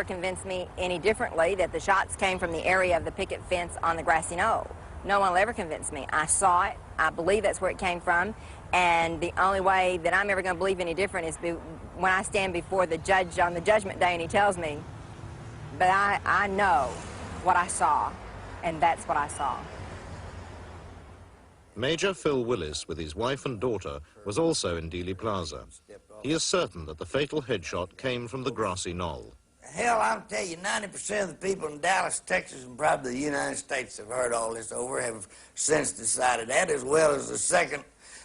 ever convince me any differently that the shots came from the area of the picket fence on the grassy knoll. No one will ever convince me. I saw it. I believe that's where it came from. And the only way that I'm ever going to believe any different is when I stand before the judge on the judgment day and he tells me. But I know what I saw, and that's what I saw. Major Phil Willis, with his wife and daughter, was also in Dealey Plaza. He is certain that the fatal headshot came from the grassy knoll. Hell, I'll tell you, 90% of the people in Dallas, Texas, and probably the United States have heard all this over, have since decided that, as well as the second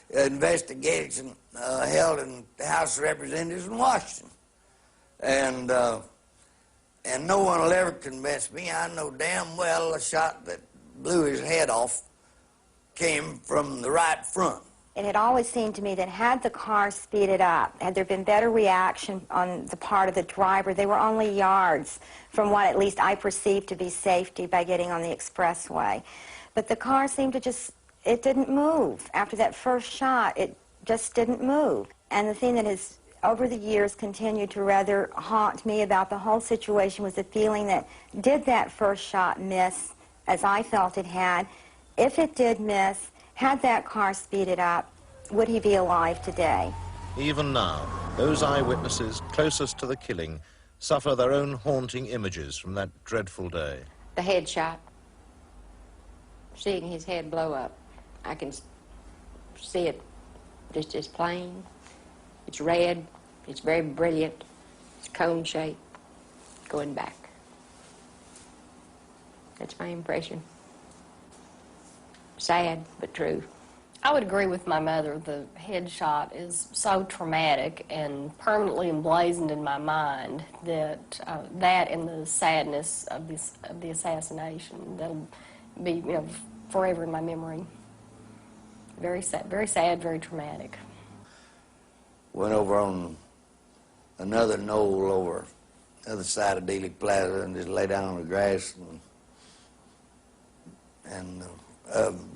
investigation held in the House of Representatives in Washington. And no one will ever convince me. I know damn well the shot that blew his head off came from the right front. It had always seemed to me that had the car speeded up, had there been better reaction on the part of the driver, they were only yards from what at least I perceived to be safety by getting on the expressway. But the car seemed to just, it didn't move. After that first shot, it just didn't move. And the thing that has, over the years, continued to rather haunt me about the whole situation was the feeling that, did that first shot miss, as I felt it had? If it did miss, had that car speeded up, would he be alive today? Even now, those eyewitnesses closest to the killing suffer their own haunting images from that dreadful day. The headshot, seeing his head blow up, I can see it just as plain. It's red, it's very brilliant, it's cone-shaped, going back. That's my impression. Sad, but true. I would agree with my mother. The headshot is so traumatic and permanently emblazoned in my mind that that and the sadness of the assassination, that'll be, you know, forever in my memory. Very sad, very traumatic. Went over on another knoll over the other side of Dealey Plaza and just lay down on the grass and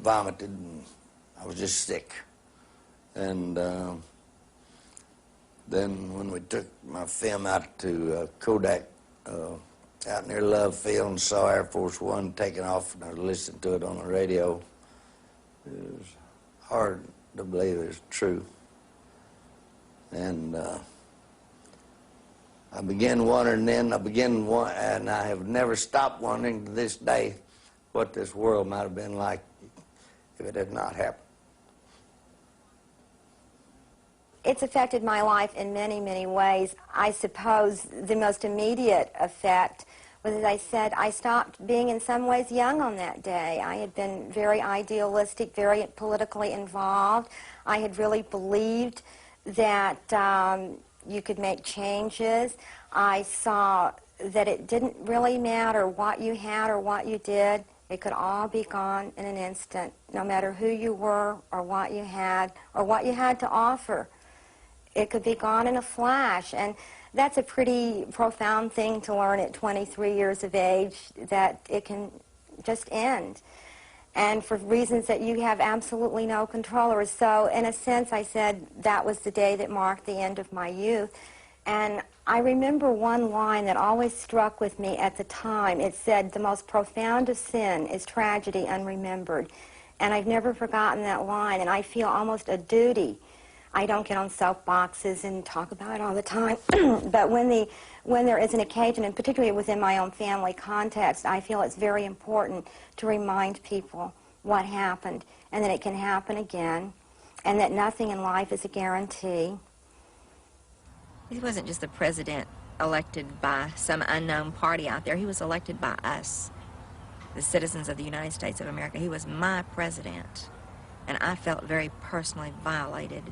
vomited, and I was just sick. And then when we took my film out to Kodak out near Love Field and saw Air Force One taking off, and I listened to it on the radio, it was hard to believe it was true. And I began wondering then, and I have never stopped wondering to this day what this world might have been like if it had not happened. It's affected my life in many, many ways. I suppose the most immediate effect was, as I said, I stopped being in some ways young on that day. I had been very idealistic, very politically involved. I had really believed that you could make changes. I saw that it didn't really matter what you had or what you did. It could all be gone in an instant, no matter who you were or what you had to offer. It could be gone in a flash, and that's a pretty profound thing to learn at 23 years of age, that it can just end, and for reasons that you have absolutely no control over. So in a sense, I said that was the day that marked the end of my youth. And I remember one line that always struck with me at the time. It said, "The most profound of sin is tragedy unremembered." And I've never forgotten that line, and I feel almost a duty. I don't get on soapboxes and talk about it all the time, but when there is an occasion, and particularly within my own family context, I feel it's very important to remind people what happened, and that it can happen again, and that nothing in life is a guarantee. He wasn't just the president elected by some unknown party out there. He was elected by us, the citizens of the United States of America. He was my president, and I felt very personally violated.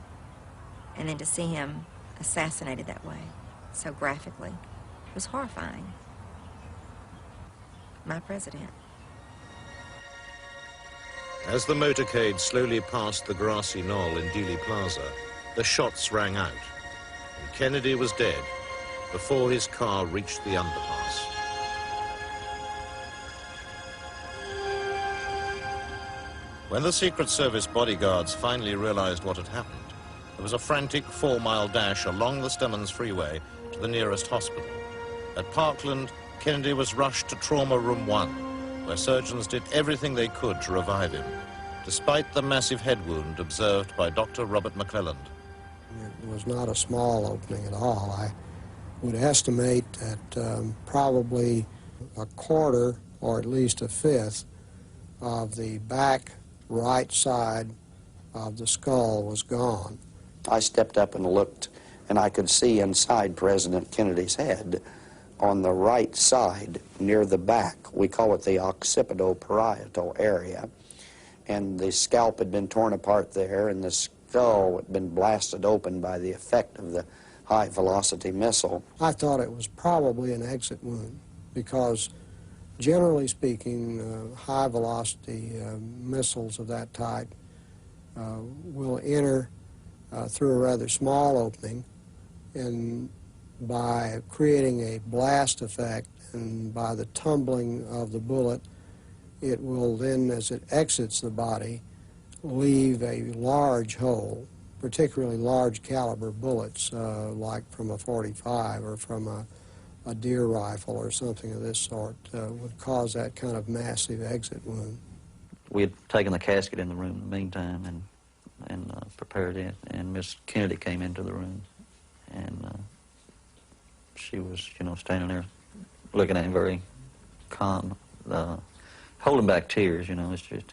And then to see him assassinated that way, so graphically, was horrifying. My president. As the motorcade slowly passed the grassy knoll in Dealey Plaza, the shots rang out. And Kennedy was dead before his car reached the underpass. When the Secret Service bodyguards finally realized what had happened, there was a frantic 4-mile dash along the Stemmons Freeway to the nearest hospital. At Parkland, Kennedy was rushed to Trauma Room 1, where surgeons did everything they could to revive him, despite the massive head wound observed by Dr. Robert McClelland. It was not a small opening at all. I would estimate that probably a quarter, or at least a fifth, of the back right side of the skull was gone. I stepped up and looked, and I could see inside President Kennedy's head on the right side near the back. We call it the occipito-parietal area. And the scalp had been torn apart there, and the skull had been blasted open by the effect of the high-velocity missile. I thought it was probably an exit wound because, generally speaking, high-velocity missiles of that type will enter through a rather small opening, and by creating a blast effect and by the tumbling of the bullet, it will then, as it exits the body, leave a large hole. Particularly large caliber bullets, like from a .45 or from a deer rifle or something of this sort, would cause that kind of massive exit wound. We had taken the casket in the room in the meantime and prepared it, and Miss Kennedy came into the room, and she was, you know, standing there looking at him very calm, holding back tears, you know. It's just,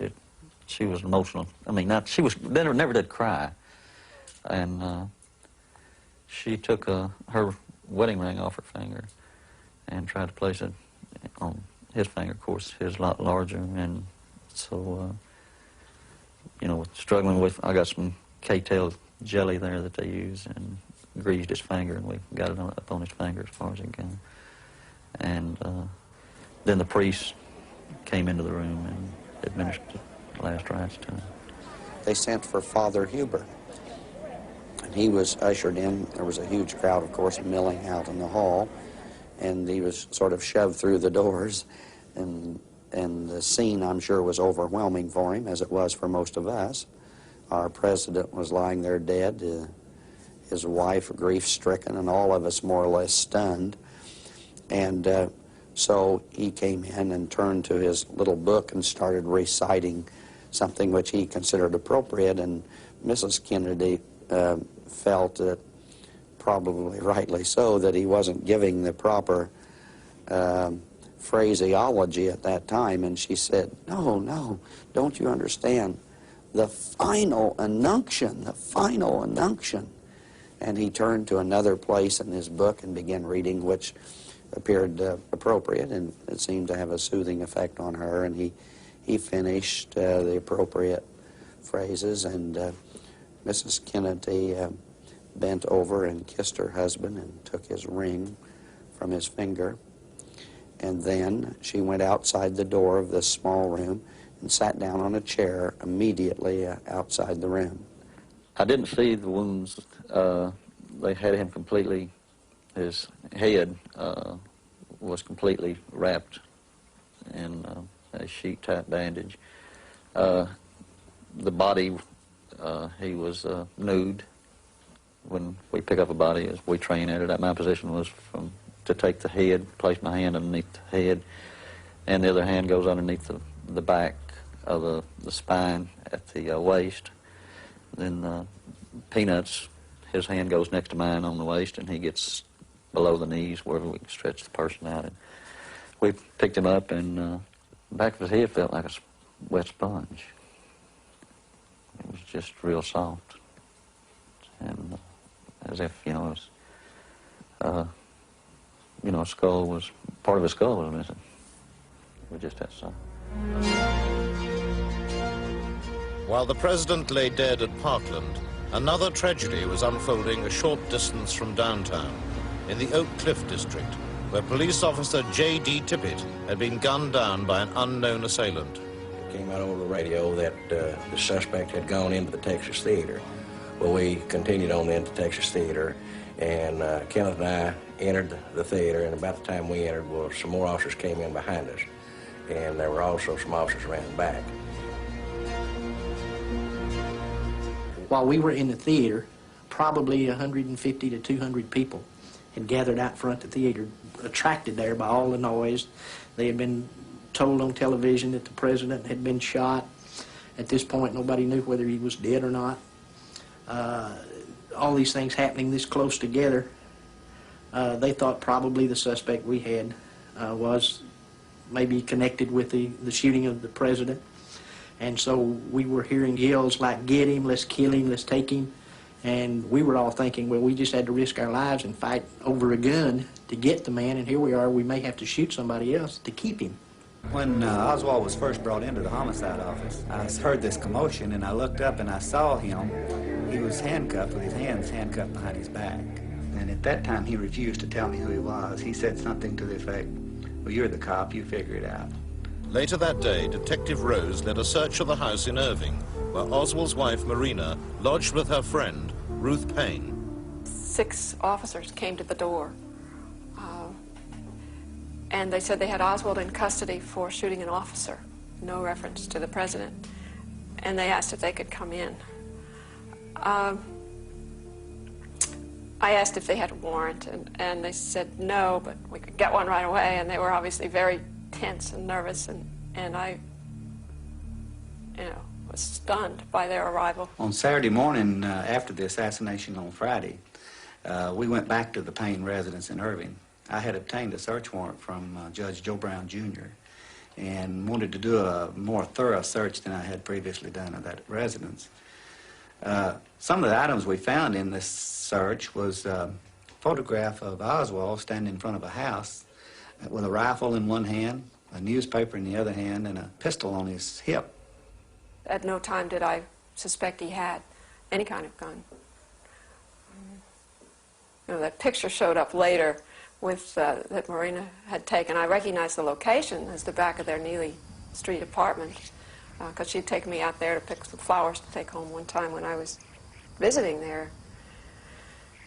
she was emotional. I mean, she never did cry. And she took her wedding ring off her finger and tried to place it on his finger. Of course, his a lot larger, and so, you know, struggling with, I got some K-tail jelly there that they use, and greased his finger, and we got it up on his finger as far as it can. And then the priest came into the room and administered the last rites to him. They sent for Father Huber. And he was ushered in. There was a huge crowd, of course, milling out in the hall, and he was sort of shoved through the doors, and the scene, I'm sure, was overwhelming for him, as it was for most of us. Our president was lying there dead, his wife grief-stricken, and all of us more or less stunned. And so he came in and turned to his little book and started reciting something which he considered appropriate, and Mrs. Kennedy felt that, probably rightly so, that he wasn't giving the proper phraseology at that time, and she said, no, don't you understand? The final unction, the final unction. And he turned to another place in his book and began reading, which appeared appropriate, and it seemed to have a soothing effect on her, and he finished the appropriate phrases, and Mrs. Kennedy bent over and kissed her husband and took his ring from his finger. And then she went outside the door of this small room and sat down on a chair immediately outside the room. I didn't see the wounds. They had him completely, his head was completely wrapped in a sheet-type bandage. The body, he was nude. When we pick up a body, as we train at it, my position was to take the head, place my hand underneath the head, and the other hand goes underneath the back of the spine at the waist. Then Peanuts, his hand goes next to mine on the waist, and he gets below the knees wherever we can stretch the person out. And we picked him up, and the back of his head felt like a wet sponge. It was just real soft, and as if, you know, a skull was, part of his skull was missing. It was just that soft. While the president lay dead at Parkland, another tragedy was unfolding a short distance from downtown, in the Oak Cliff district, where police officer J.D. Tippett had been gunned down by an unknown assailant. It came out over the radio that the suspect had gone into the Texas Theater. Well, we continued on into Texas Theater, and Kenneth and I entered the theater, and about the time we entered, well, some more officers came in behind us, and there were also some officers around the back. While we were in the theater, probably 150 to 200 people had gathered out front of the theater, attracted there by all the noise. They had been told on television that the president had been shot. At this point, nobody knew whether he was dead or not. All these things happening this close together, they thought probably the suspect we had was maybe connected with the shooting of the president. And so we were hearing yells like, "Get him, let's kill him, let's take him." And we were all thinking, well, we just had to risk our lives and fight over a gun to get the man, and here we are, we may have to shoot somebody else to keep him. When Oswald was first brought into the homicide office, I heard this commotion, and I looked up and I saw him. He was handcuffed with his hands handcuffed behind his back. And at that time, he refused to tell me who he was. He said something to the effect, "Well, you're the cop, you figure it out." Later that day, Detective Rose led a search of the house in Irving, where Oswald's wife, Marina, lodged with her friend, Ruth Payne. 6 officers came to the door, and they said they had Oswald in custody for shooting an officer, no reference to the president, and they asked if they could come in. I asked if they had a warrant, and they said no, but we could get one right away, and they were obviously very tense and nervous, and I, was stunned by their arrival. On Saturday morning, after the assassination on Friday, we went back to the Payne residence in Irving. I had obtained a search warrant from Judge Joe Brown, Jr., and wanted to do a more thorough search than I had previously done of that residence. Some of the items we found in this search was a photograph of Oswald standing in front of a house with a rifle in one hand, a newspaper in the other hand, and a pistol on his hip. At no time did I suspect he had any kind of gun. That picture showed up later that Marina had taken. I recognized the location as the back of their Neely Street apartment, because she'd taken me out there to pick some flowers to take home one time when I was visiting there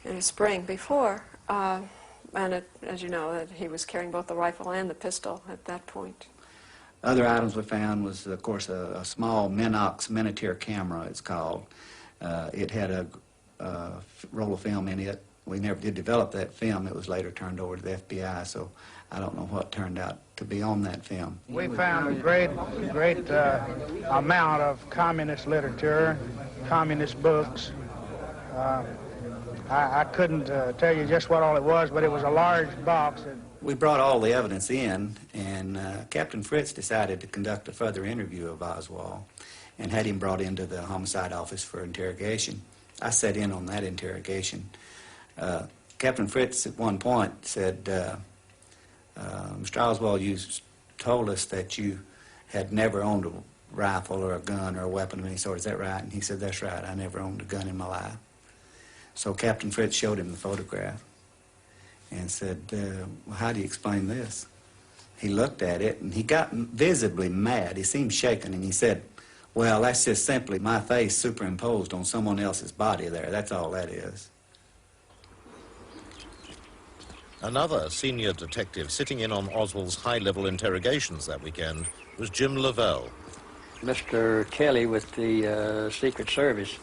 in the spring before. And as you know, that he was carrying both the rifle and the pistol at that point. Other items we found was, of course, a small Minox Miniature camera, it's called. It had a roll of film in it. We never did develop that film. It was later turned over to the FBI, so I don't know what turned out to be on that film. We found a great amount of communist literature, communist books. I couldn't tell you just what all it was, but it was a large box. We brought all the evidence in, and Captain Fritz decided to conduct a further interview of Oswald and had him brought into the homicide office for interrogation. I sat in on that interrogation. Captain Fritz at one point said, "Mr. Oswald, you told us that you had never owned a rifle or a gun or a weapon of any sort. Is that right?" And he said, "That's right. I never owned a gun in my life." So Captain Fritz showed him the photograph and said, "Well, how do you explain this?" He looked at it, and he got visibly mad. He seemed shaken, and he said, "Well, that's just simply my face superimposed on someone else's body there. That's all that is." Another senior detective sitting in on Oswald's high-level interrogations that weekend was Jim Lavelle. Mr. Kelly with the Secret Service,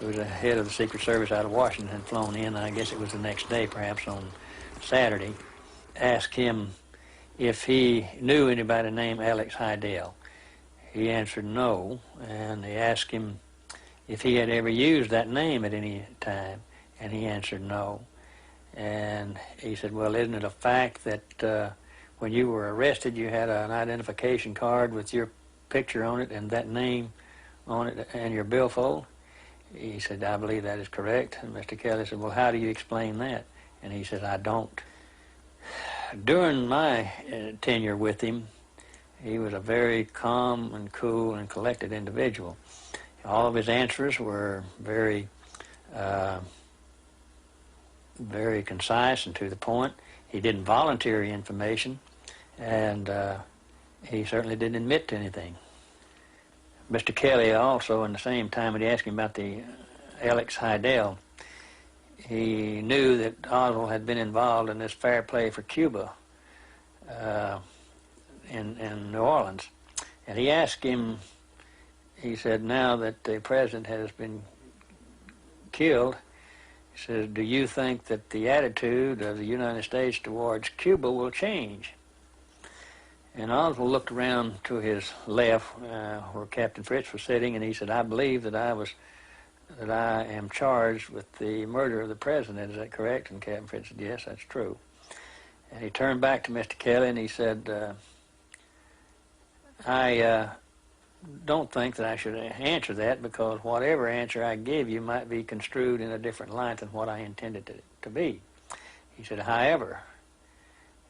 who was the head of the Secret Service out of Washington, had flown in, I guess it was the next day, perhaps on Saturday, asked him if he knew anybody named Alex Heidel. He answered no, and they asked him if he had ever used that name at any time, and he answered no. And he said, "Well, isn't it a fact that when you were arrested, you had an identification card with your picture on it and that name on it and your billfold?" He said, "I believe that is correct." And Mr. Kelly said, "Well, how do you explain that?" And he said, "I don't." During my tenure with him, he was a very calm and cool and collected individual. All of his answers were very concise and to the point. He didn't volunteer information, and he certainly didn't admit to anything. Mr. Kelly also, in the same time when he asked him about the Alex Heidel, he knew that Oswald had been involved in this fair play for Cuba in New Orleans. And he asked him, he said, now that the president has been killed, He says, do you think that the attitude of the United States towards Cuba will change? And Oswald looked around to his left where Captain Fritz was sitting, and he said, I believe that I am charged with the murder of the president. Is that correct? And Captain Fritz said, yes, that's true. And he turned back to Mr. Kelly and he said, I don't think that I should answer that, because whatever answer I give you might be construed in a different light than what I intended it to be. He said, however,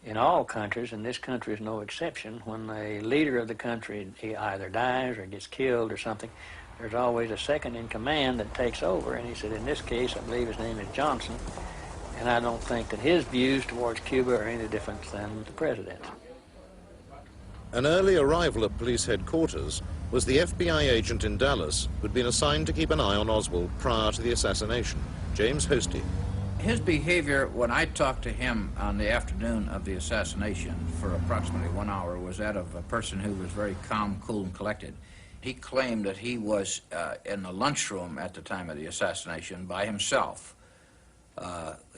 in all countries, and this country is no exception, when a leader of the country either dies or gets killed or something, there's always a second in command that takes over. And he said, in this case, I believe his name is Johnson, and I don't think that his views towards Cuba are any different than the president's. An early arrival at police headquarters was the FBI agent in Dallas who'd been assigned to keep an eye on Oswald prior to the assassination, James Hosty. His behavior when I talked to him on the afternoon of the assassination for approximately 1 hour was that of a person who was very calm, cool, and collected. He claimed that he was in the lunchroom at the time of the assassination by himself.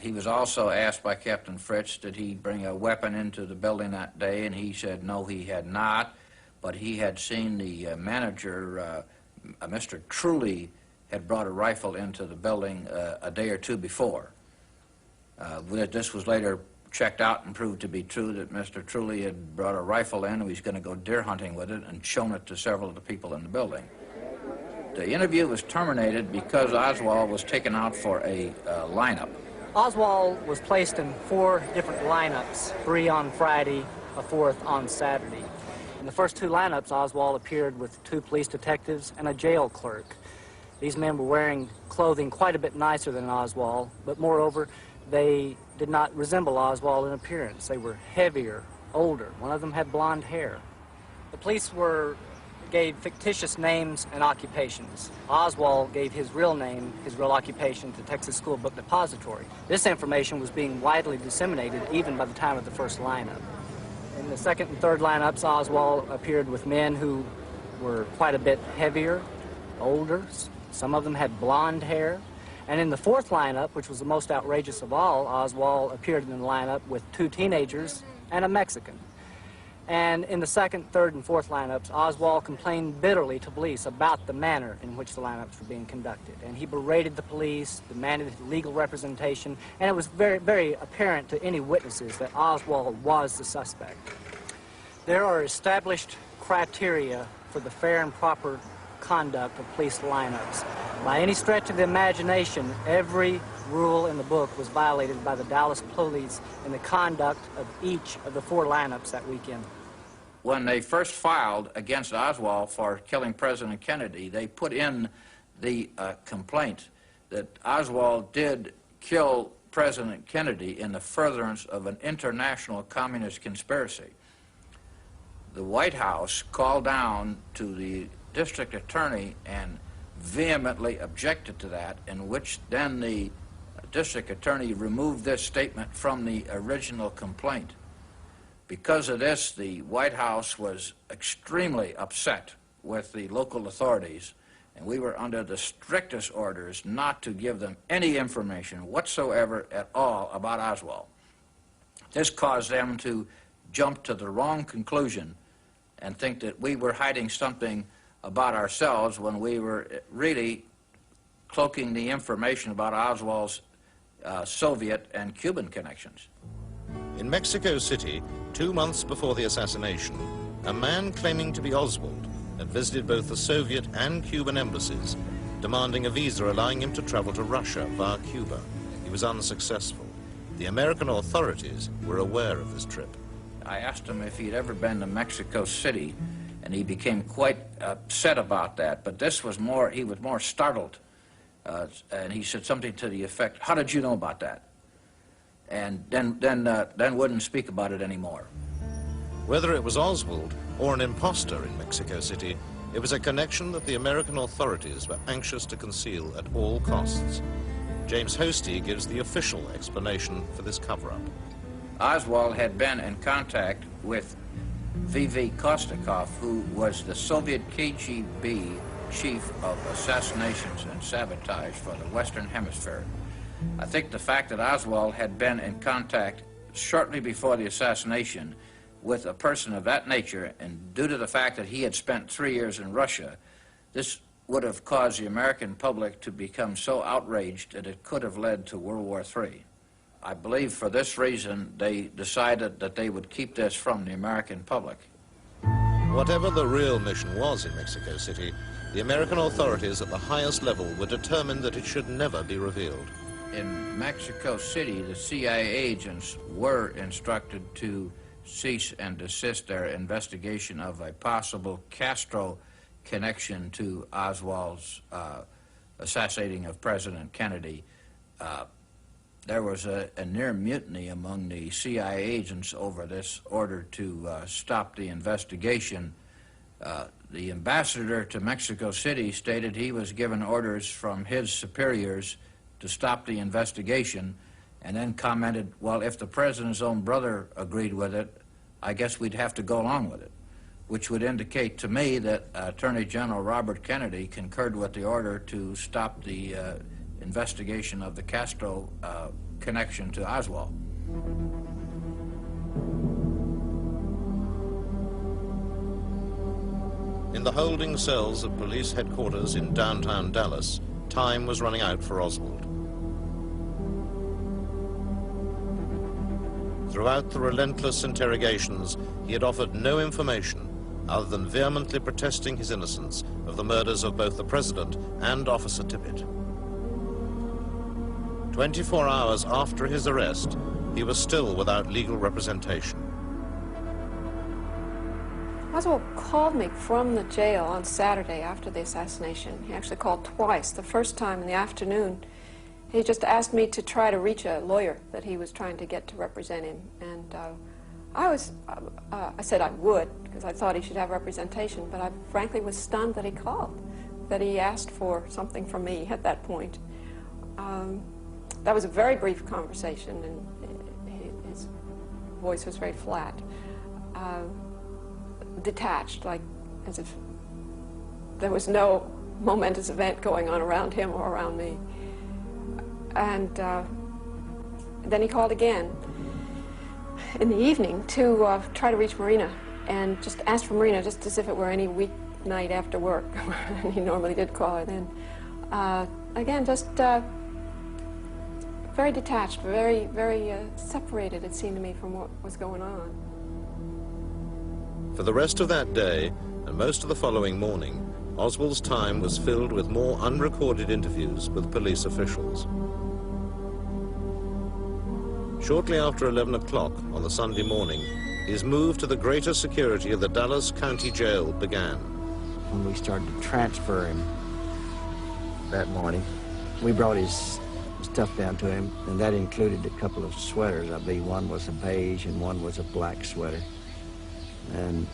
He was also asked by Captain Fritz, did he bring a weapon into the building that day, and he said no, he had not, but he had seen the manager, Mr. Truly, had brought a rifle into the building a day or two before. This was later checked out and proved to be true, that Mr. Truly had brought a rifle in and he was going to go deer hunting with it and shown it to several of the people in the building. The interview was terminated because Oswald was taken out for a lineup. Oswald was placed in 4 different lineups, 3 on Friday, a 4th on Saturday. In the first 2 lineups, Oswald appeared with 2 police detectives and a jail clerk. These men were wearing clothing quite a bit nicer than Oswald, but moreover, they did not resemble Oswald in appearance. They were heavier, older. One of them had blonde hair. The police gave fictitious names and occupations. Oswald gave his real name, his real occupation, to Texas School Book Depository. This information was being widely disseminated even by the time of the first lineup. In the second and third lineups, Oswald appeared with men who were quite a bit heavier, older. Some of them had blonde hair. And in the 4th lineup, which was the most outrageous of all, Oswald appeared in the lineup with 2 teenagers and a Mexican. And in the 2nd, 3rd, and 4th lineups, Oswald complained bitterly to police about the manner in which the lineups were being conducted. And he berated the police, demanded legal representation, and it was very, very apparent to any witnesses that Oswald was the suspect. There are established criteria for the fair and proper conduct of police lineups. By any stretch of the imagination, every rule in the book was violated by the Dallas police in the conduct of each of the 4 lineups that weekend. When they first filed against Oswald for killing President Kennedy, they put in the complaint that Oswald did kill President Kennedy in the furtherance of an international communist conspiracy. The White House called down to the district attorney and vehemently objected to that, in which then the district attorney removed this statement from the original complaint. Because of this, the White House was extremely upset with the local authorities, and we were under the strictest orders not to give them any information whatsoever at all about Oswald. This caused them to jump to the wrong conclusion and think that we were hiding something about ourselves when we were really cloaking the information about Oswald's Soviet and Cuban connections. In Mexico City, 2 months before the assassination, a man claiming to be Oswald had visited both the Soviet and Cuban embassies, demanding a visa allowing him to travel to Russia via Cuba. He was unsuccessful. The American authorities were aware of this trip. I asked him if he'd ever been to Mexico City, and he became quite upset about that. But this was more, he was more startled. And he said something to the effect, "How did you know about that?" And then wouldn't speak about it anymore. Whether it was Oswald or an imposter in Mexico City, it was a connection that the American authorities were anxious to conceal at all costs. James Hosty gives the official explanation for this cover-up. Oswald had been in contact with V.V. Kostakov, who was the Soviet KGB chief of assassinations and sabotage for the Western Hemisphere. I think the fact that Oswald had been in contact shortly before the assassination with a person of that nature, and due to the fact that he had spent 3 years in Russia, this would have caused the American public to become so outraged that it could have led to World War III. I believe for this reason they decided that they would keep this from the American public. Whatever the real mission was in Mexico City, the American authorities at the highest level were determined that it should never be revealed. In Mexico City, the CIA agents were instructed to cease and desist their investigation of a possible Castro connection to Oswald's assassinating of President Kennedy. There was a near mutiny among the CIA agents over this order to stop the investigation. The ambassador to Mexico City stated he was given orders from his superiors to stop the investigation, and then commented, well, if the president's own brother agreed with it, I guess we'd have to go along with it, which would indicate to me that Attorney General Robert Kennedy concurred with the order to stop the investigation of the Castro connection to Oswald. In the holding cells of police headquarters in downtown Dallas, time was running out for Oswald. Throughout the relentless interrogations, he had offered no information other than vehemently protesting his innocence of the murders of both the president and Officer Tippit. 24 hours after his arrest, he was still without legal representation. Oswald called me from the jail on Saturday after the assassination. He actually called twice. The first time in the afternoon, he just asked me to try to reach a lawyer that he was trying to get to represent him. And I said I would, because I thought he should have representation, but I frankly was stunned that he called, that he asked for something from me at that point. That was a very brief conversation, and his voice was very flat. Detached, like as if there was no momentous event going on around him or around me. And then he called again in the evening to try to reach Marina, and just asked for Marina just as if it were any weeknight after work. He normally did call her then. Again, just very detached, very separated, it seemed to me, from what was going on. For the rest of that day, and most of the following morning, Oswald's time was filled with more unrecorded interviews with police officials. Shortly after 11 o'clock on the Sunday morning, his move to the greater security of the Dallas County Jail began. When we started to transfer him that morning, we brought his stuff down to him, and that included a couple of sweaters. I believe one was a beige and one was a black sweater. And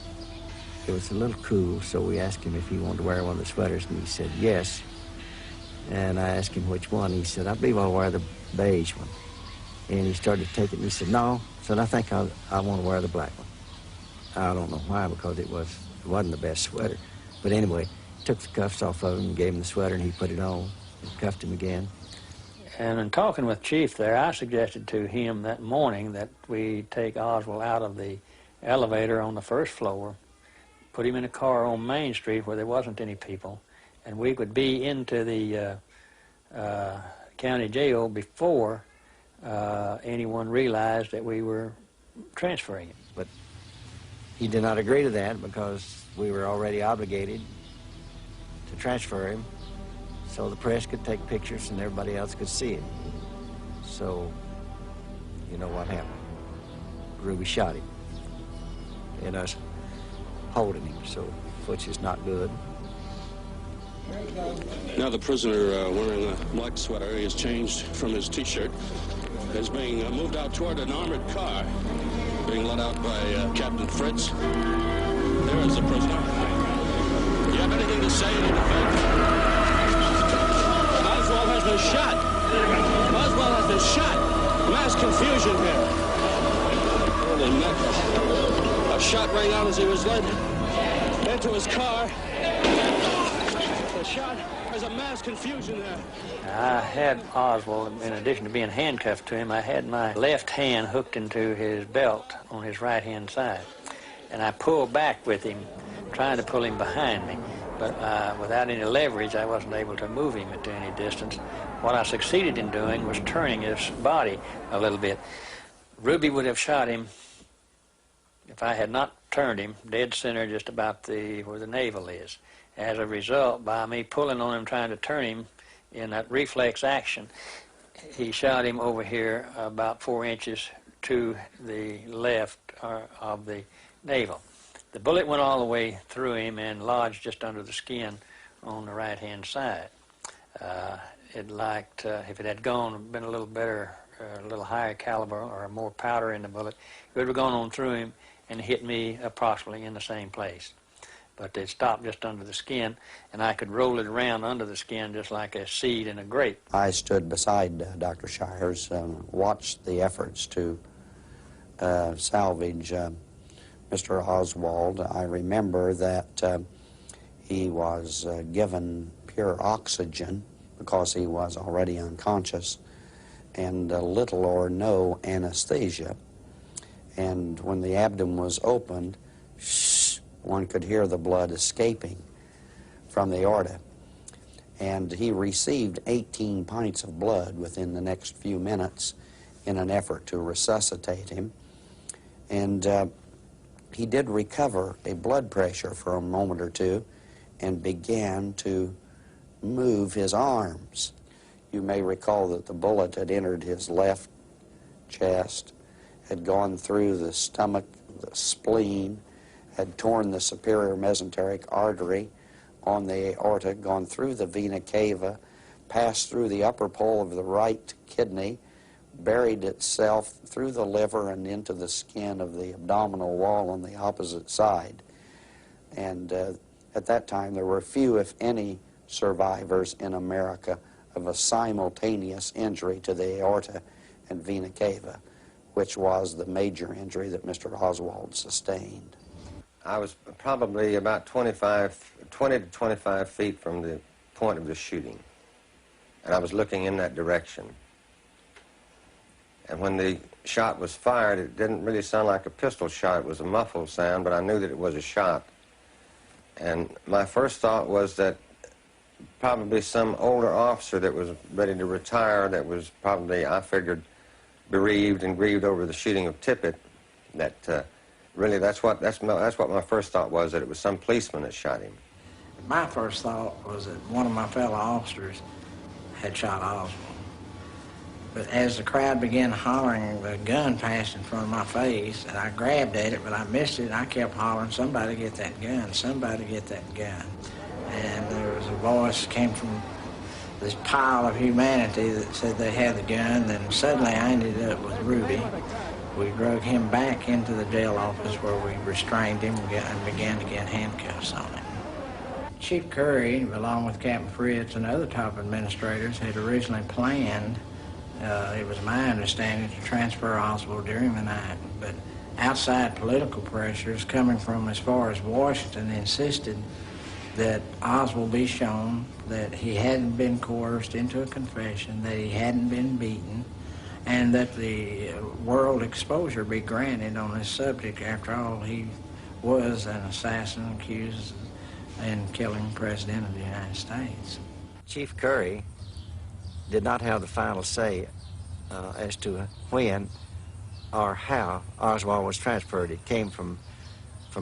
it was a little cool, so we asked him if he wanted to wear one of the sweaters, and he said yes. And I asked him which one. He said, I believe I'll wear the beige one. And he started to take it, and he said, no. So I think I want to wear the black one. I don't know why, because it wasn't the best sweater. But anyway, took the cuffs off of him and gave him the sweater, and he put it on and cuffed him again. And in talking with Chief there, I suggested to him that morning that we take Oswald out of the elevator on the first floor, put him in a car on Main Street where there wasn't any people, and we would be into the county jail before anyone realized that we were transferring him. But he did not agree to that because we were already obligated to transfer him so the press could take pictures and everybody else could see it. So, you know what happened. Ruby shot him and us holding him, so which is not good. Now the prisoner wearing a black sweater, he has changed from his T-shirt, is being moved out toward an armored car, being led out by Captain Fritz. There is the prisoner. Do you have anything to say in defense? Oswald has been shot. Oswald has been shot. Mass confusion here. Holy mackerel. A shot rang out as he was led into his car. A shot There's a mass confusion there. I had Oswald, in addition to being handcuffed to him, I had my left hand hooked into his belt on his right-hand side. And I pulled back with him, trying to pull him behind me. But without any leverage, I wasn't able to move him to any distance. What I succeeded in doing was turning his body a little bit. Ruby would have shot him if I had not turned him dead center just about where the navel is. As a result, by me pulling on him, trying to turn him in that reflex action, he shot him over here about 4 inches to the left of the navel. The bullet went all the way through him and lodged just under the skin on the right-hand side. If it had been a little better, a little higher caliber or more powder in the bullet, it would have gone on through him and hit me approximately in the same place. But it stopped just under the skin, and I could roll it around under the skin just like a seed in a grape. I stood beside Dr. Shires and watched the efforts to salvage Mr. Oswald. I remember that he was given pure oxygen because he was already unconscious, and little or no anesthesia. And when the abdomen was opened, one could hear the blood escaping from the aorta. And he received 18 pints of blood within the next few minutes in an effort to resuscitate him. And he did recover a blood pressure for a moment or two and began to move his arms. You may recall that the bullet had entered his left chest, had gone through the stomach, the spleen, had torn the superior mesenteric artery on the aorta, gone through the vena cava, passed through the upper pole of the right kidney, buried itself through the liver and into the skin of the abdominal wall on the opposite side. And at that time, there were few, if any, survivors in America of a simultaneous injury to the aorta and vena cava, which was the major injury that Mr. Oswald sustained. I was probably about 20 to 25 feet from the point of the shooting, and I was looking in that direction. And when the shot was fired, it didn't really sound like a pistol shot. It was a muffled sound, but I knew that it was a shot. And my first thought was that probably some older officer that was ready to retire, that was probably, I figured, bereaved and grieved over the shooting of Tippit, that really that's what my first thought was, that it was some policeman that shot him. My first thought was that one of my fellow officers had shot Oswald. But as the crowd began hollering, the gun passed in front of my face, and I grabbed at it, but I missed it, and I kept hollering, "Somebody get that gun, somebody get that gun." And there was a voice came from this pile of humanity that said they had the gun. Then suddenly I ended up with Ruby. We drug him back into the jail office where we restrained him and began to get handcuffs on him. Chief Curry, along with Captain Fritz and other top administrators, had originally planned, it was my understanding, to transfer Oswald during the night. But outside political pressures coming from as far as Washington insisted that Oswald be shown that he hadn't been coerced into a confession, that he hadn't been beaten, and that the world exposure be granted on this subject. After all, he was an assassin accused in killing the President of the United States. Chief Curry did not have the final say as to when or how Oswald was transferred. It came from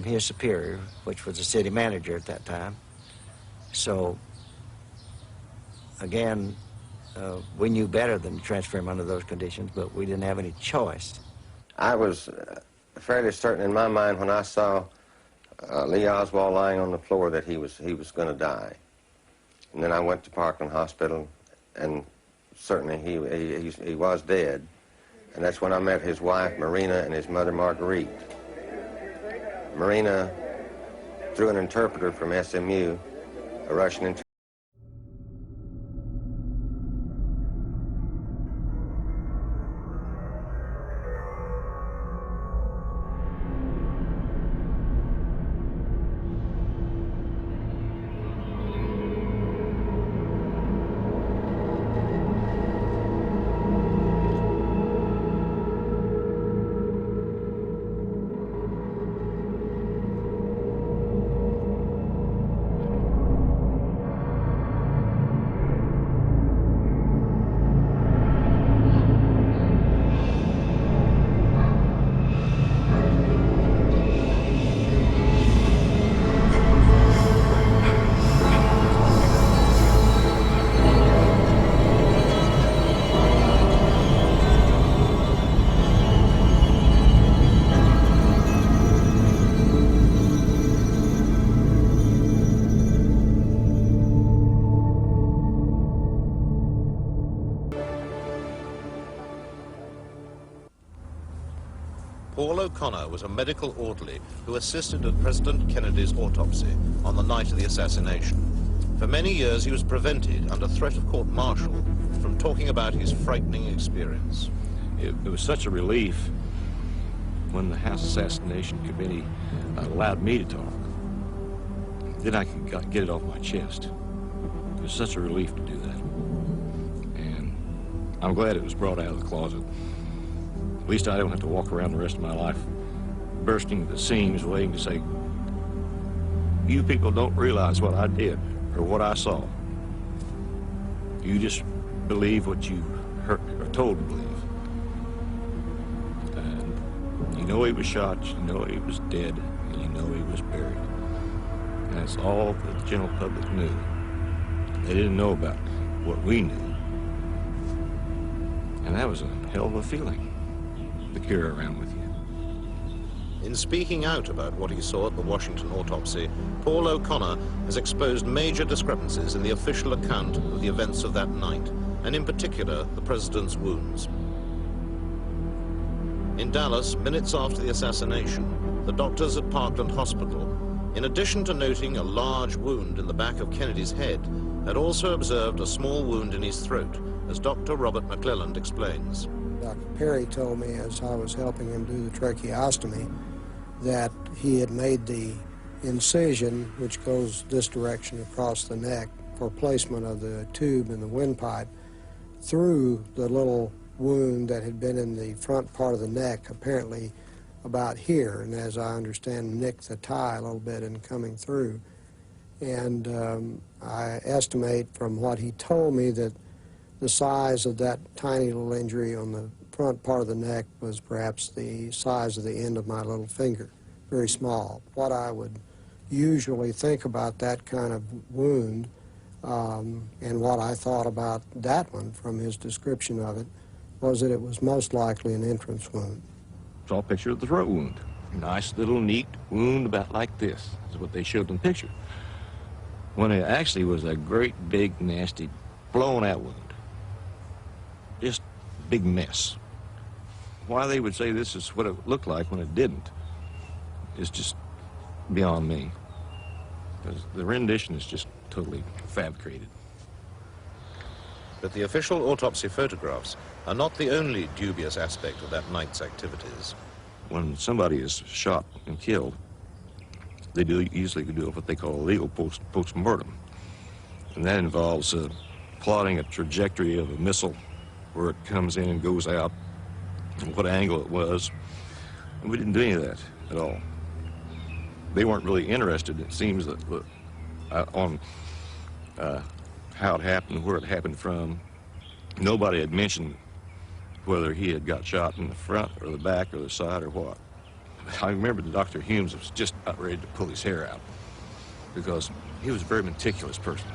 his superior, which was the city manager at that time. So, again, we knew better than to transfer him under those conditions, but we didn't have any choice. I was fairly certain in my mind when I saw Lee Oswald lying on the floor that he was going to die. And then I went to Parkland Hospital, and certainly he was dead. And that's when I met his wife, Marina, and his mother, Marguerite. Marina, through an interpreter from SMU, a Russian interpreter. O'Connor was a medical orderly who assisted at President Kennedy's autopsy on the night of the assassination. For many years, he was prevented, under threat of court-martial, from talking about his frightening experience. It was such a relief when the House Assassination Committee allowed me to talk. Then I could get it off my chest. It was such a relief to do that. And I'm glad it was brought out of the closet. At least I don't have to walk around the rest of my life bursting at the seams waiting to say, you people don't realize what I did or what I saw. You just believe what you are told to believe. And you know he was shot, you know he was dead, and you know he was buried. And that's all the general public knew. They didn't know about what we knew. And that was a hell of a feeling to carry around with you. In speaking out about what he saw at the Washington autopsy, Paul O'Connor has exposed major discrepancies in the official account of the events of that night, and in particular, the president's wounds. In Dallas, minutes after the assassination, the doctors at Parkland Hospital, in addition to noting a large wound in the back of Kennedy's head, had also observed a small wound in his throat, as Dr. Robert McClelland explains. Dr. Perry told me as I was helping him do the tracheostomy that he had made the incision, which goes this direction across the neck, for placement of the tube in the windpipe, through the little wound that had been in the front part of the neck, apparently about here, and as I understand, nicked the tie a little bit in coming through. And I estimate from what he told me that the size of that tiny little injury on the front part of the neck was perhaps the size of the end of my little finger, very small. What I would usually think about that kind of wound, and what I thought about that one from his description of it, was that it was most likely an entrance wound. Saw a picture of the throat wound. Nice little neat wound about like this is what they showed in the picture. When it actually was a great big nasty blown out wound. Just big mess. Why they would say this is what it looked like when it didn't is just beyond me. Because the rendition is just totally fabricated. But the official autopsy photographs are not the only dubious aspect of that night's activities. When somebody is shot and killed, they usually do what they call a legal post-mortem. And that involves plotting a trajectory of a missile, where it comes in and goes out, and what angle it was. And we didn't do any of that at all. They weren't really interested, it seems, on how it happened, where it happened from. Nobody had mentioned whether he had got shot in the front or the back or the side or what. I remember that Dr. Humes was just about ready to pull his hair out because he was a very meticulous person.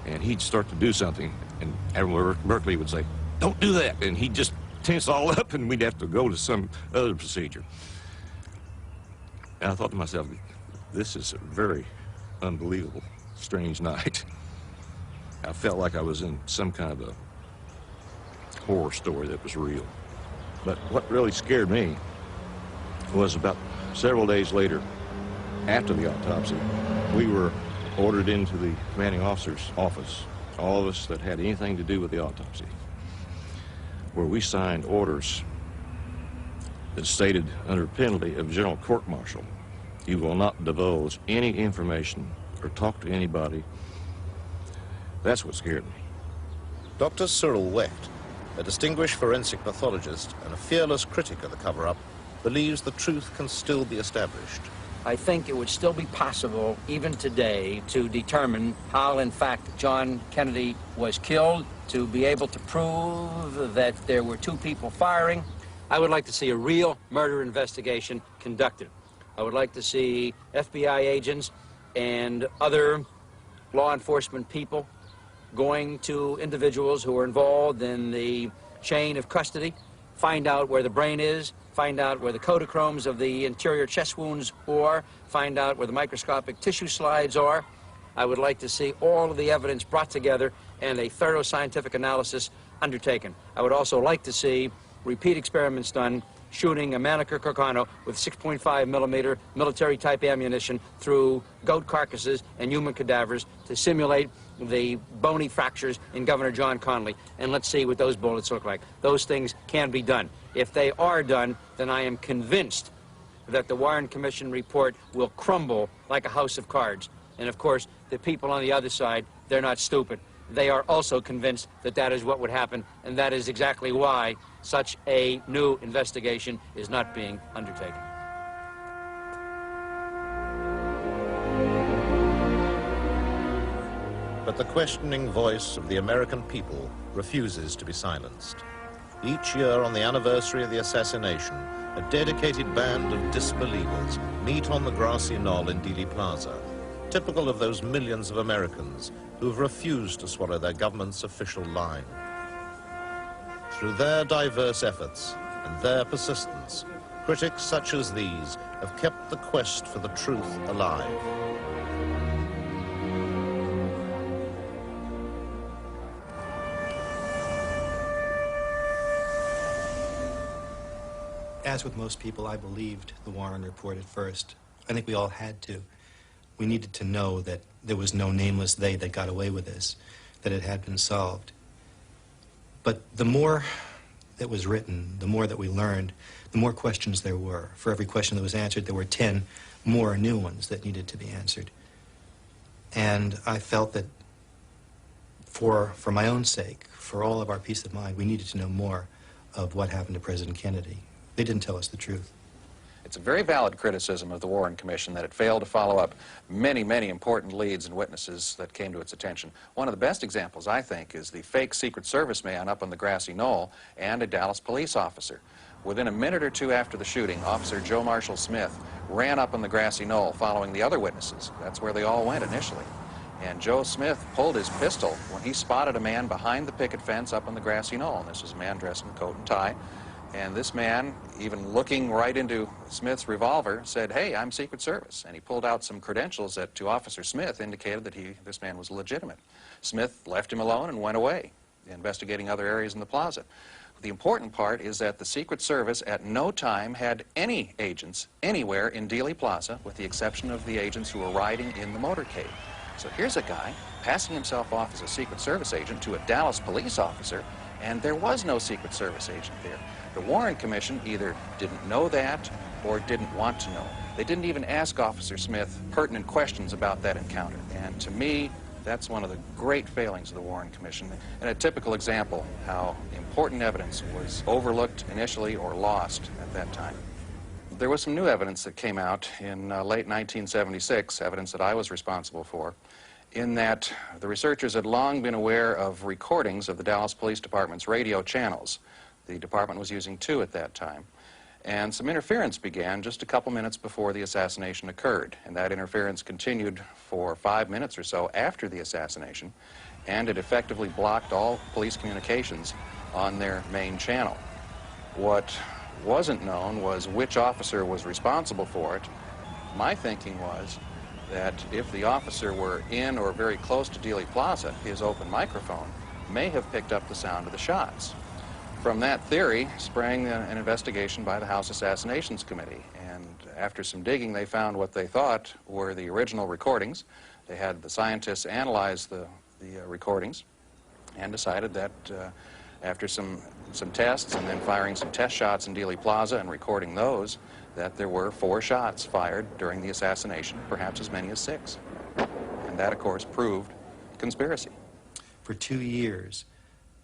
And he'd start to do something, and Admiral Berkeley would say, "Don't do that," and he'd just tense all up, and we'd have to go to some other procedure. And I thought to myself, this is a very unbelievable, strange night. I felt like I was in some kind of a horror story that was real. But what really scared me was about several days later, after the autopsy, we were ordered into the commanding officer's office, all of us that had anything to do with the autopsy, where we signed orders that stated under penalty of general court-martial, you will not divulge any information or talk to anybody. That's what scared me. Dr. Cyril Wecht, a distinguished forensic pathologist and a fearless critic of the cover-up, believes the truth can still be established. I think it would still be possible, even today, to determine how, in fact, John Kennedy was killed, to be able to prove that there were two people firing. I would like to see a real murder investigation conducted. I would like to see FBI agents and other law enforcement people going to individuals who are involved in the chain of custody, find out where the brain is, find out where the codochromes of the interior chest wounds are, find out where the microscopic tissue slides are. I would like to see all of the evidence brought together and a thorough scientific analysis undertaken. I would also like to see repeat experiments done shooting a Manicure Carcano with 6.5 millimeter military-type ammunition through goat carcasses and human cadavers to simulate the bony fractures in Governor John Connally. And let's see what those bullets look like. Those things can be done. If they are done, then I am convinced that the Warren Commission report will crumble like a house of cards. And of course, the people on the other side, they're not stupid. They are also convinced that that is what would happen, and that is exactly why such a new investigation is not being undertaken. But the questioning voice of the American people refuses to be silenced. Each year on the anniversary of the assassination, a dedicated band of disbelievers meet on the grassy knoll in Dealey Plaza, typical of those millions of Americans who've refused to swallow their government's official line. Through their diverse efforts and their persistence, critics such as these have kept the quest for the truth alive. As with most people, I believed the Warren report at first. I think we all had to. We needed to know that there was no nameless they that got away with this, that it had been solved. But the more that was written, the more that we learned, the more questions there were. For every question that was answered, there were 10 more new ones that needed to be answered. And I felt that for my own sake, for all of our peace of mind, we needed to know more of what happened to President Kennedy. They didn't tell us the truth. It's a very valid criticism of the Warren Commission that it failed to follow up many, many important leads and witnesses that came to its attention. One of the best examples, I think, is the fake Secret Service man up on the grassy knoll and a Dallas police officer. Within a minute or two after the shooting, Officer Joe Marshall Smith ran up on the grassy knoll following the other witnesses. That's where they all went initially. And Joe Smith pulled his pistol when he spotted a man behind the picket fence up on the grassy knoll. And this was a man dressed in coat and tie. And this man, even looking right into Smith's revolver, said, "Hey, I'm Secret Service." And he pulled out some credentials that, to Officer Smith, indicated that this man was legitimate. Smith left him alone and went away, investigating other areas in the plaza. The important part is that the Secret Service at no time had any agents anywhere in Dealey Plaza, with the exception of the agents who were riding in the motorcade. So here's a guy passing himself off as a Secret Service agent to a Dallas police officer, and there was no Secret Service agent there. The Warren Commission either didn't know that or didn't want to know. They didn't even ask Officer Smith pertinent questions about that encounter. And to me, that's one of the great failings of the Warren Commission, and a typical example how important evidence was overlooked initially or lost at that time. There was some new evidence that came out in late 1976, evidence that I was responsible for, in that the researchers had long been aware of recordings of the Dallas Police Department's radio channels. The department was using 2 at that time. And some interference began just a couple minutes before the assassination occurred. And that interference continued for 5 minutes or so after the assassination, and it effectively blocked all police communications on their main channel. What wasn't known was which officer was responsible for it. My thinking was that if the officer were in or very close to Dealey Plaza, his open microphone may have picked up the sound of the shots. From that theory sprang an investigation by the House Assassinations Committee, and after some digging they found what they thought were the original recordings. They had the scientists analyze the recordings and decided that after some tests and then firing some test shots in Dealey Plaza and recording those, that there were 4 shots fired during the assassination, perhaps as many as 6. And that, of course, proved conspiracy. For 2 years,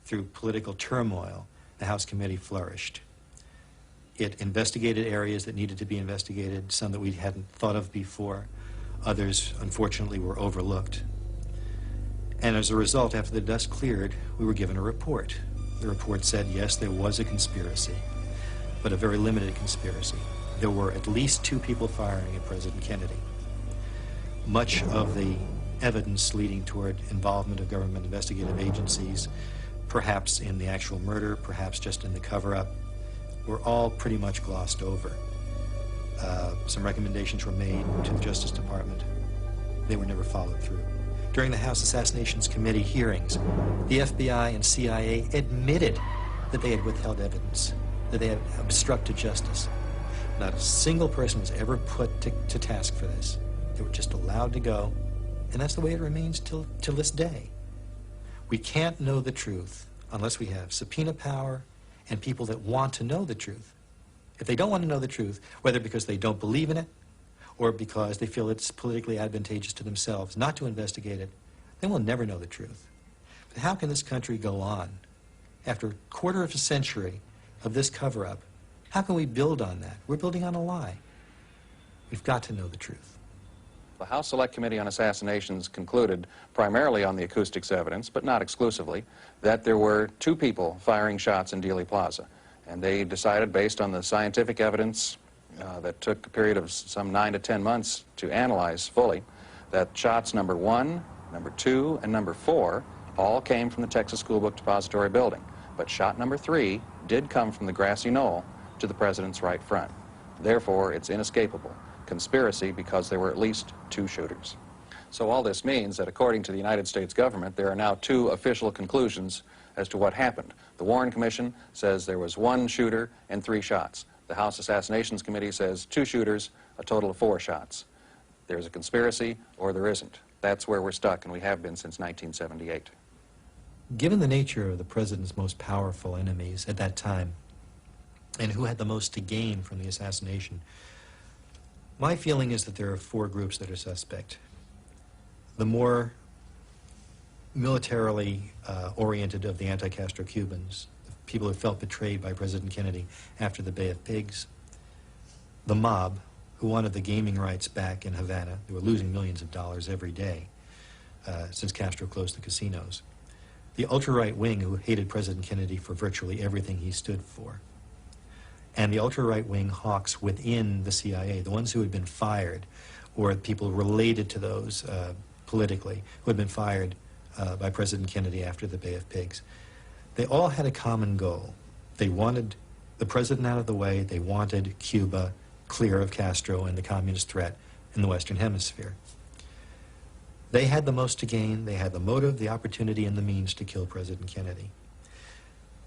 through political turmoil, the House committee flourished. It investigated areas that needed to be investigated, some that we hadn't thought of before. Others, unfortunately, were overlooked. And as a result, after the dust cleared, we were given a report. The report said, yes, there was a conspiracy, but a very limited conspiracy. There were at least 2 people firing at President Kennedy. Much of the evidence leading toward involvement of government investigative agencies, perhaps in the actual murder, perhaps just in the cover-up, were all pretty much glossed over. Some recommendations were made to the Justice Department. They were never followed through. During the House Assassinations Committee hearings, the FBI and CIA admitted that they had withheld evidence. that they have obstructed justice. Not a single person was ever put to task for this. They were just allowed to go, and that's the way it remains till this day. We can't know the truth unless we have subpoena power and people that want to know the truth. If they don't want to know the truth, whether because they don't believe in it or because they feel it's politically advantageous to themselves not to investigate it, then we'll never know the truth. But how can this country go on after a quarter of a century of this cover-up? How can we build on that? We're building on a lie. We've got to know the truth. The House Select Committee on Assassinations concluded, primarily on the acoustics evidence, but not exclusively, that there were 2 people firing shots in Dealey Plaza. And they decided, based on the scientific evidence that took a period of some 9 to 10 months to analyze fully, that shots number 1, number 2, and number 4 all came from the Texas School Book Depository building. But shot number 3 did come from the grassy knoll to the president's right front. Therefore, it's inescapable. Conspiracy because there were at least 2 shooters. So all this means that according to the United States government, there are now 2 official conclusions as to what happened. The Warren Commission says there was 1 shooter and 3 shots. The House Assassinations Committee says 2 shooters, a total of 4 shots. There's a conspiracy or there isn't. That's where we're stuck, and we have been since 1978. Given the nature of the president's most powerful enemies at that time, and who had the most to gain from the assassination, my feeling is that there are 4 groups that are suspect. The more militarily oriented of the anti-Castro Cubans, the people who felt betrayed by President Kennedy after the Bay of Pigs, the mob, who wanted the gaming rights back in Havana. They were losing millions of dollars every day since Castro closed the casinos. The ultra-right wing, who hated President Kennedy for virtually everything he stood for. And the ultra-right wing hawks within the CIA, the ones who had been fired, or people related to those politically, who had been fired by President Kennedy after the Bay of Pigs. They all had a common goal. They wanted the president out of the way. They wanted Cuba clear of Castro and the communist threat in the Western Hemisphere. They had the most to gain. They had the motive, the opportunity, and the means to kill President Kennedy.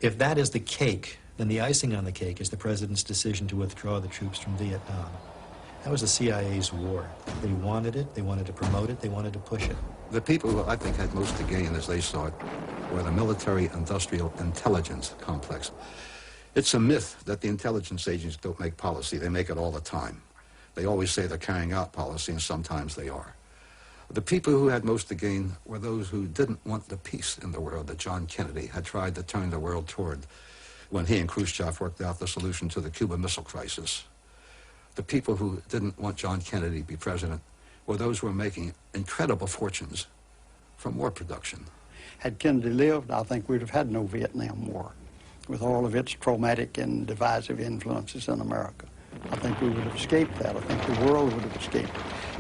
If that is the cake, then the icing on the cake is the president's decision to withdraw the troops from Vietnam. That was the CIA's war. They wanted it, they wanted to promote it, they wanted to push it. The people who I think had most to gain, as they saw it, were the military-industrial intelligence complex. It's a myth that the intelligence agents don't make policy. They make it all the time. They always say they're carrying out policy, and sometimes they are. The people who had most to gain were those who didn't want the peace in the world that John Kennedy had tried to turn the world toward when he and Khrushchev worked out the solution to the Cuban Missile Crisis. The people who didn't want John Kennedy to be president were those who were making incredible fortunes from war production. Had Kennedy lived, I think we'd have had no Vietnam War, with all of its traumatic and divisive influences in America. I think we would have escaped that. I think the world would have escaped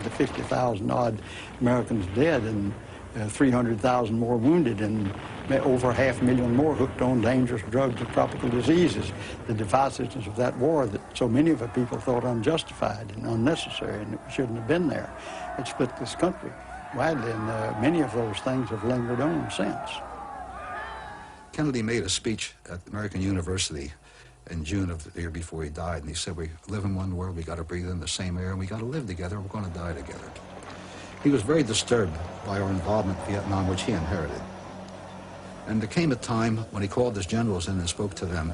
the 50,000 odd Americans dead and 300,000 more wounded and over 500,000 more hooked on dangerous drugs and tropical diseases. The divisiveness of that war that so many of the people thought unjustified and unnecessary and it shouldn't have been there. It split this country widely, and many of those things have lingered on since. Kennedy made a speech at American University in June of the year before he died, and he said, we live in one world, we got to breathe in the same air, and we got to live together, we're going to die together. He was very disturbed by our involvement in Vietnam, which he inherited. And there came a time when he called his generals in and spoke to them,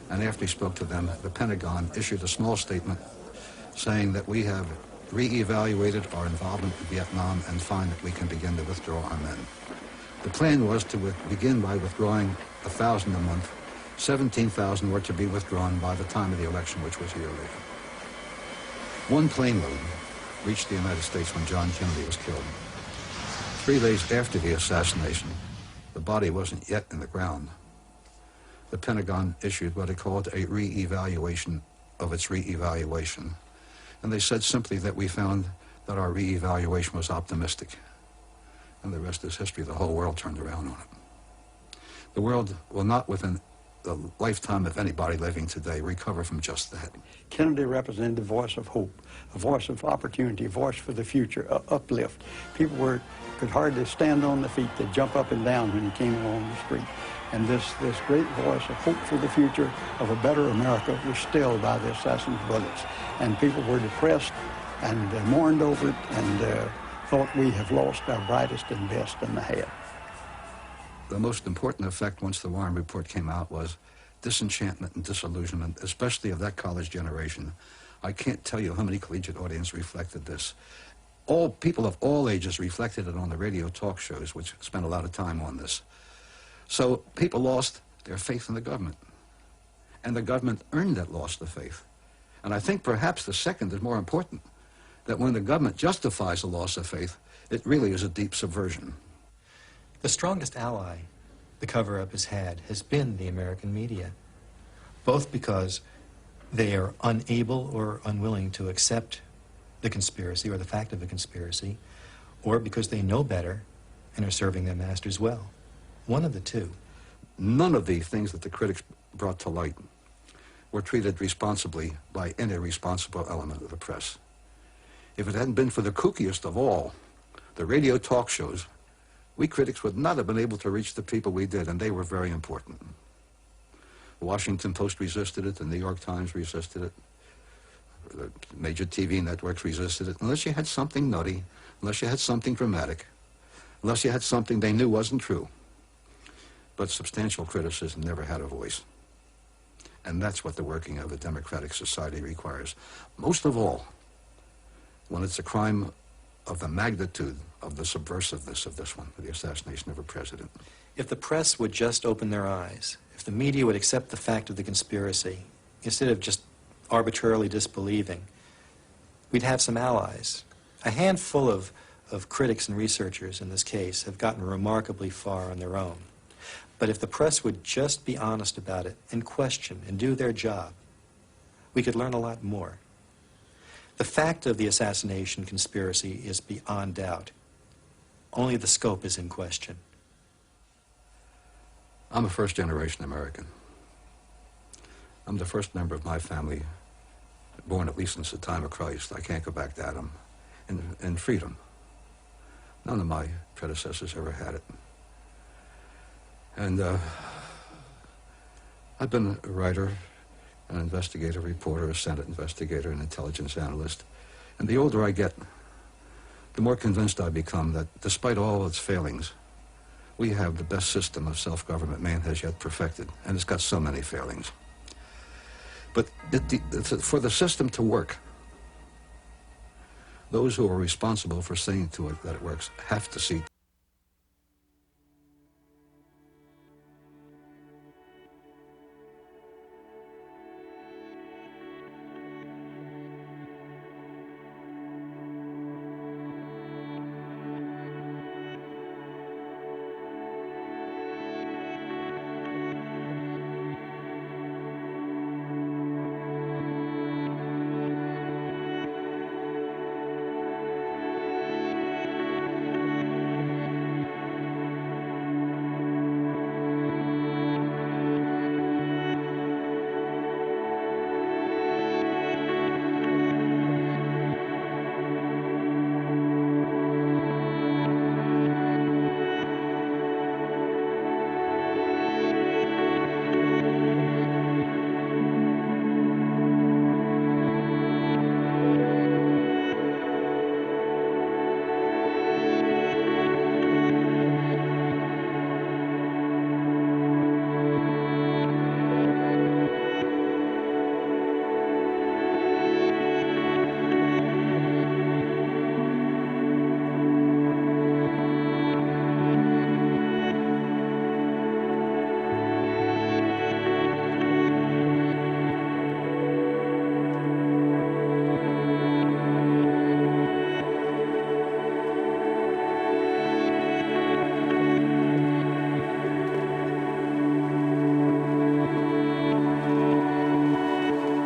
and after he spoke to them, the Pentagon issued a small statement saying that we have re-evaluated our involvement in Vietnam and find that we can begin to withdraw our men. The plan was to begin by withdrawing 1,000 a month. 17,000 were to be withdrawn by the time of the election, which was a year later. One plane load reached the United States when John Kennedy was killed. 3 days after the assassination, the body wasn't yet in the ground. The Pentagon issued what it called a re-evaluation of its re-evaluation. And they said simply that we found that our re-evaluation was optimistic. And the rest is history. The whole world turned around on it. The world will not, within the lifetime of anybody living today, recover from just that. Kennedy represented the voice of hope, a voice of opportunity, a voice for the future, uplift. People could hardly stand on their feet. They'd jump up and down when he came along the street. And this great voice of hope for the future of a better America was stilled by the assassin's bullets. And people were depressed and mourned over it and thought we have lost our brightest and best in the head. The most important effect once the Warren Report came out was disenchantment and disillusionment, especially of that college generation. I can't tell you how many collegiate audience reflected this. All people of all ages reflected it on the radio talk shows, which spent a lot of time on this. So people lost their faith in the government, and the government earned that loss of faith. And I think perhaps the second is more important, that when the government justifies a loss of faith, it really is a deep subversion. The strongest ally the cover-up has had has been the American media, both because they are unable or unwilling to accept the conspiracy or the fact of the conspiracy, or because they know better and are serving their masters well. One of the two. None of the things that the critics brought to light were treated responsibly by any responsible element of the press. If it hadn't been for the kookiest of all, the radio talk shows, we critics would not have been able to reach the people we did, and they were very important. The Washington Post resisted it, the New York Times resisted it, the major TV networks resisted it, unless you had something nutty, unless you had something dramatic, unless you had something they knew wasn't true. But substantial criticism never had a voice. And that's what the working of a democratic society requires. Most of all, when it's a crime of the magnitude of the subversiveness of this one, the assassination of a president. If the press would just open their eyes, if the media would accept the fact of the conspiracy, instead of just arbitrarily disbelieving, we'd have some allies. A handful of critics and researchers in this case have gotten remarkably far on their own. But if the press would just be honest about it and question and do their job, we could learn a lot more. The fact of the assassination conspiracy is beyond doubt. Only the scope is in question. I'm a first-generation American. I'm the first member of my family born at least since the time of Christ. I can't go back to Adam. In freedom. None of my predecessors ever had it. And I've been a writer, an investigative reporter, a Senate investigator, an intelligence analyst. And the older I get, the more convinced I become that despite all its failings, we have the best system of self-government man has yet perfected. And it's got so many failings. But for the system to work, those who are responsible for seeing to it that it works have to see